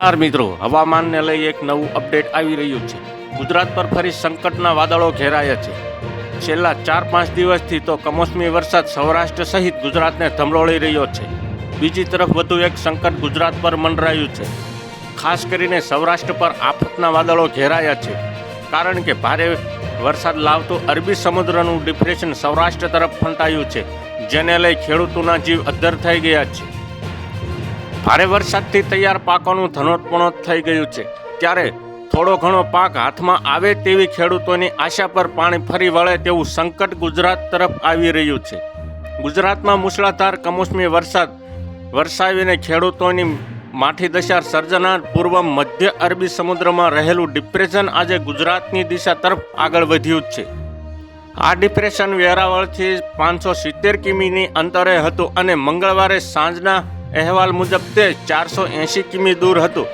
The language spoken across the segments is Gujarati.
નમસ્કાર મિત્રો, હવામાનને લઈ એક નવું અપડેટ આવી રહ્યું છે। ગુજરાત પર ફરી સંકટના વાદળો ઘેરાયા છે। છેલ્લા 4-5 દિવસથી તો કમોસમી વરસાદ સૌરાષ્ટ્ર સહિત ગુજરાતને ધમરોળી રહ્યો છે। બીજી તરફ વધુ એક સંકટ ગુજરાત પર મંડરાયું છે। ખાસ કરીને સૌરાષ્ટ્ર પર આફતના વાદળો ઘેરાયા છે, કારણ કે ભારે વરસાદ લાવતું અરબી સમુદ્રનું ડિપ્રેશન સૌરાષ્ટ્ર તરફ ફંટાયું છે, જેને લઈ ખેડૂતોના જીવ અદ્ધર થઈ ગયા છે। ભારે વરસાદથી તૈયાર પાકોનું ધનોતપણોત થઈ ગયું છે, ત્યારે થોડો ઘણો પાક હાથમાં આવે તેવી ખેડૂતોની આશા પર પાણી ફરી વળે તેવું સંકટ ગુજરાત તરફ આવી રહ્યું છે। ગુજરાતમાં મુશળધાર કમોસમી વરસાદ વરસાવીને ખેડૂતોની માઠી દશા સર્જનાર પૂર્વ મધ્ય અરબી સમુદ્રમાં રહેલું ડિપ્રેશન આજે ગુજરાતની દિશા તરફ આગળ વધ્યું છે। આ ડિપ્રેશન વેરાવળથી 570 કિમીની અંતરે હતું અને મંગળવારે સાંજના અહેવાલ મુજબ તે 480 કિમી દૂર હતું।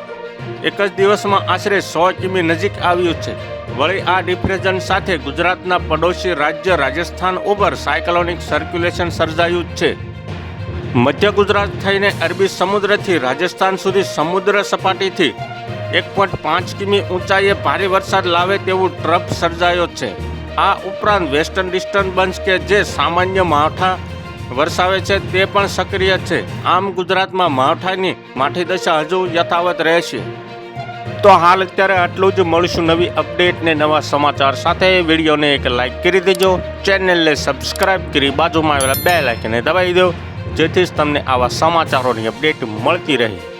એક જ દિવસમાં આશરે 100 કિમી નજીક આવ્યું છે। વળી આ ડિપ્રેશન સાથે ગુજરાતના પડોશી રાજ્ય રાજસ્થાન ઉપર સાયક્લોનિક સર્ક્યુલેશન સર્જાયું છે। મધ્ય ગુજરાત થઈને અરબી સમુદ્રથી રાજસ્થાન સુધી સમુદ્ર સપાટીથી 1.5 કિમી ઊંચાઈએ ભારે વરસાદ લાવે તેવું ટ્રફ સર્જાયો છે। આ ઉપરાંત વેસ્ટર્ન ડિસ્ટર્બન્સ કે જે સામાન્ય માવઠા વરસાવે છે તે પણ સક્રિય છે। આમ ગુજરાતમાં માવઠાની માઠી દશા હજુ યથાવત રહેશે। તો હાલ અત્યારે આટલું જ। મળીશું નવી અપડેટ ને નવા સમાચાર સાથે। વિડીયોને એક લાઇક કરી દેજો, ચેનલને સબસ્ક્રાઇબ કરી બાજુમાં આવેલા બેલ આઇકનને દબાવી દો, જેથી જ તમને આવા સમાચારોની અપડેટ મળતી રહે।